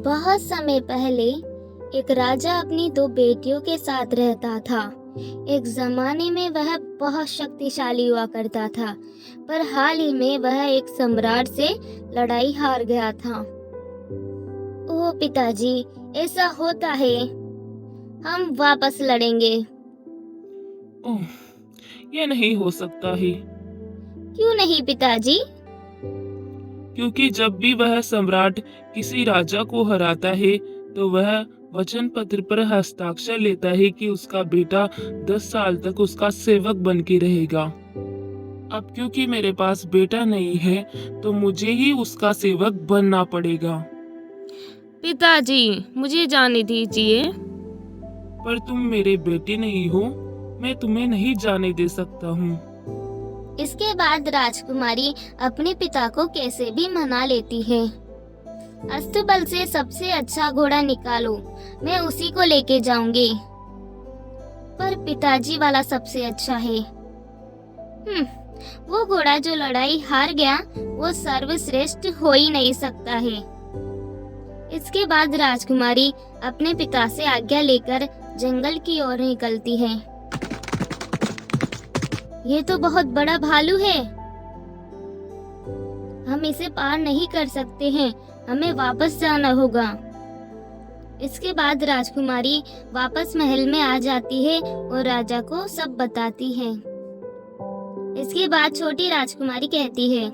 बहुत समय पहले एक राजा अपनी दो बेटियों के साथ रहता था। एक जमाने में वह बहुत शक्तिशाली हुआ करता था, पर हाल ही में वह एक सम्राट से लड़ाई हार गया था। ओह पिताजी, ऐसा होता है। हम वापस लड़ेंगे। ओह, ये नहीं हो सकता है। क्यों नहीं पिताजी? क्योंकि जब भी वह सम्राट किसी राजा को हराता है तो वह वचन पत्र पर हस्ताक्षर लेता है कि उसका बेटा 10 साल तक उसका सेवक बन के रहेगा। अब क्योंकि मेरे पास बेटा नहीं है तो मुझे ही उसका सेवक बनना पड़ेगा। पिताजी, मुझे जाने दीजिए। पर तुम मेरे बेटे नहीं हो, मैं तुम्हें नहीं जाने दे सकता हूँ। इसके बाद राजकुमारी अपने पिता को कैसे भी मना लेती है। अस्तबल से सबसे अच्छा घोड़ा निकालो, मैं उसी को लेके जाऊंगी। पर पिताजी वाला सबसे अच्छा है। वो घोड़ा जो लड़ाई हार गया वो सर्वश्रेष्ठ हो ही नहीं सकता है। इसके बाद राजकुमारी अपने पिता से आज्ञा लेकर जंगल की ओर निकलती है। ये तो बहुत बड़ा भालू है, हम इसे पार नहीं कर सकते हैं, हमें वापस जाना होगा। इसके बाद राजकुमारी वापस महल में आ जाती है और राजा को सब बताती है। इसके बाद छोटी राजकुमारी कहती है,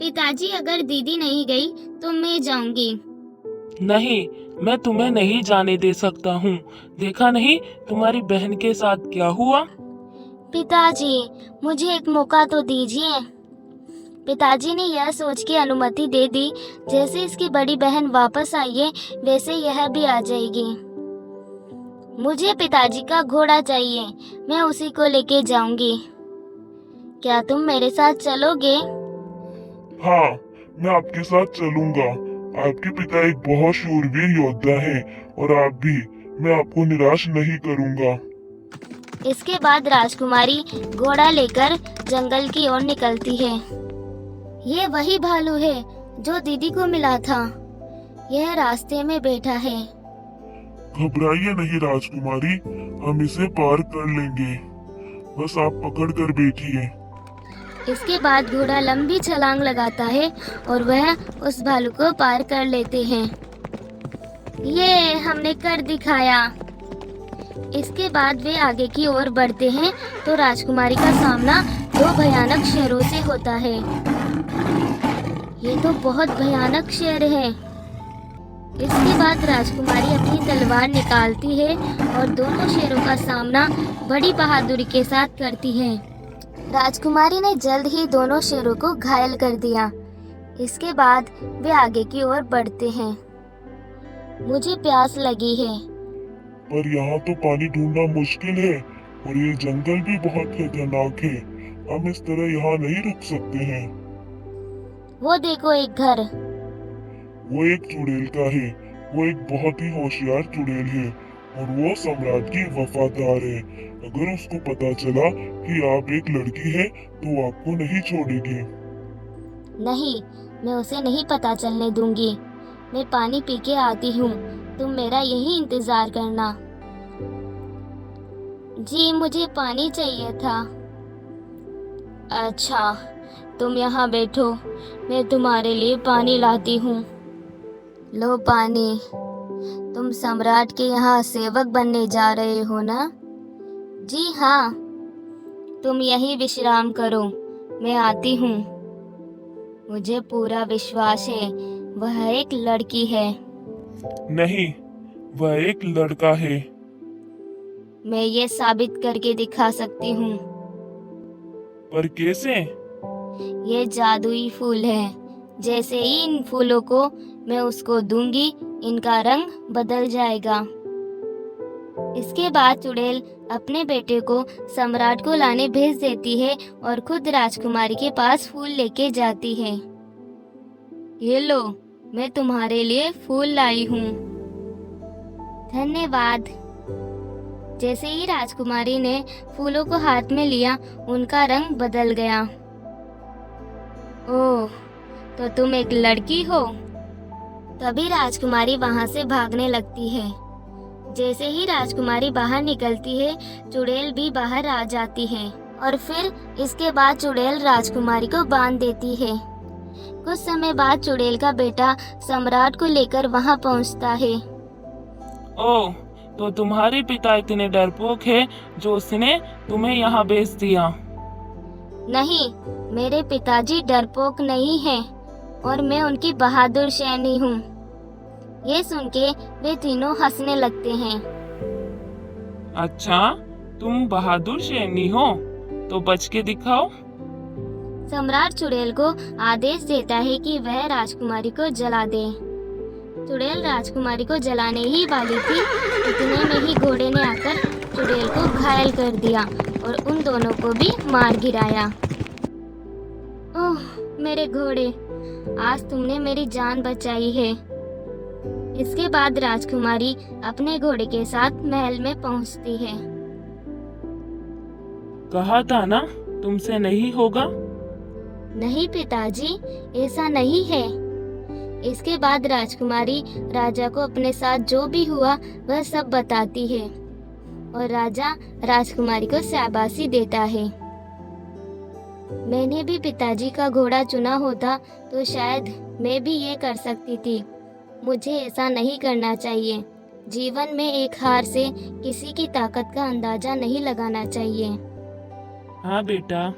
पिताजी अगर दीदी नहीं गई तो मैं जाऊंगी। नहीं, मैं तुम्हें नहीं जाने दे सकता हूँ। देखा नहीं तुम्हारी बहन के साथ क्या हुआ? पिताजी, मुझे एक मौका तो दीजिए। पिताजी ने यह सोच के अनुमति दे दी, जैसे इसकी बड़ी बहन वापस आई है वैसे यह भी आ जाएगी। मुझे पिताजी का घोड़ा चाहिए, मैं उसी को लेके जाऊंगी। क्या तुम मेरे साथ चलोगे? हाँ, मैं आपके साथ चलूंगा। आपके पिता एक बहुत शूरवीर योद्धा हैं और आप भी। मैं आपको निराश नहीं करूंगा। इसके बाद राजकुमारी घोड़ा लेकर जंगल की ओर निकलती है। ये वही भालू है जो दीदी को मिला था। यह रास्ते में बैठा है। घबराइए नहीं राजकुमारी, हम इसे पार कर लेंगे। बस आप पकड़ कर बैठिए। इसके बाद घोड़ा लंबी छलांग लगाता है और वह उस भालू को पार कर लेते हैं। ये हमने कर दिखाया। इसके बाद वे आगे की ओर बढ़ते हैं तो राजकुमारी का सामना दो भयानक शेरों से होता है। ये तो बहुत भयानक शेर है। इसके बाद राजकुमारी अपनी तलवार निकालती है और दोनों शेरों का सामना बड़ी बहादुरी के साथ करती है। राजकुमारी ने जल्द ही दोनों शेरों को घायल कर दिया। इसके बाद वे आगे की ओर बढ़ते हैं। मुझे प्यास लगी है। पर यहाँ तो पानी ढूंढना मुश्किल है और ये जंगल भी बहुत खतरनाक है। हम इस तरह यहाँ नहीं रुक सकते हैं। वो देखो एक घर। वो एक चुड़ैल का है। वो एक बहुत ही होशियार चुड़ैल है और वो सम्राट की वफादार है। अगर उसको पता चला कि आप एक लड़की है तो वो आपको नहीं छोड़ेगी। नहीं, मैं उसे नहीं पता चलने दूंगी। मैं पानी पी के आती हूँ, तुम मेरा यही इंतजार करना। जी, मुझे पानी चाहिए था। अच्छा, तुम यहाँ बैठो, मैं तुम्हारे लिए पानी लाती हूँ। लो पानी। तुम सम्राट के यहाँ सेवक बनने जा रहे हो ना? जी हाँ। तुम यही विश्राम करो, मैं आती हूँ। मुझे पूरा विश्वास है वह एक लड़की है। नहीं, वह एक लड़का है। मैं ये साबित करके दिखा सकती हूँ। पर कैसे? ये जादुई फूल है। जैसे ही इन फूलों को मैं उसको दूंगी, इनका रंग बदल जाएगा। इसके बाद चुड़ैल अपने बेटे को सम्राट को लाने भेज देती है और खुद राजकुमारी के पास फूल लेके जाती है। ये लो, मैं तुम्हारे लिए फूल लाई हूँ। धन्यवाद। जैसे ही राजकुमारी ने फूलों को हाथ में लिया, उनका रंग बदल गया। ओह, तो तुम एक लड़की हो? तभी राजकुमारी वहां से भागने लगती है। जैसे ही राजकुमारी बाहर निकलती है, चुड़ैल भी बाहर आ जाती है और फिर इसके बाद चुड़ैल राजकुमारी को बांध देती है। कुछ समय बाद चुड़ैल का बेटा सम्राट को लेकर वहां पहुंचता है। ओह, तो तुम्हारे पिता इतने डरपोक है जो उसने तुम्हें यहाँ भेज दिया। नहीं, मेरे पिताजी डरपोक नहीं हैं और मैं उनकी बहादुर सैनी हूँ। ये सुन के वे तीनों हंसने लगते हैं। अच्छा, तुम बहादुर सैनी हो, तो बच के दिखाओ। सम्राट चुड़ैल को आदेश देता है कि वह राजकुमारी को जला दे। चुड़ैल राजकुमारी को जलाने ही वाली थी, इतने में ही घोड़े ने आकर चुड़ैल को घायल कर दिया और उन दोनों को भी मार गिराया। ओह मेरे घोड़े, आज तुमने मेरी जान बचाई है। इसके बाद राजकुमारी अपने घोड़े के साथ महल में पहुंचती है। कहा था ना, तुमसे नहीं होगा। नहीं पिताजी, ऐसा नहीं है। इसके बाद राजकुमारी राजा को अपने साथ जो भी हुआ वह सब बताती है और राजा राजकुमारी को शाबाशी देता है। मैंने भी पिताजी का घोड़ा चुना होता तो शायद मैं भी ये कर सकती थी। मुझे ऐसा नहीं करना चाहिए। जीवन में एक हार से किसी की ताकत का अंदाजा नहीं लगाना चाहिए। हाँ बेटा,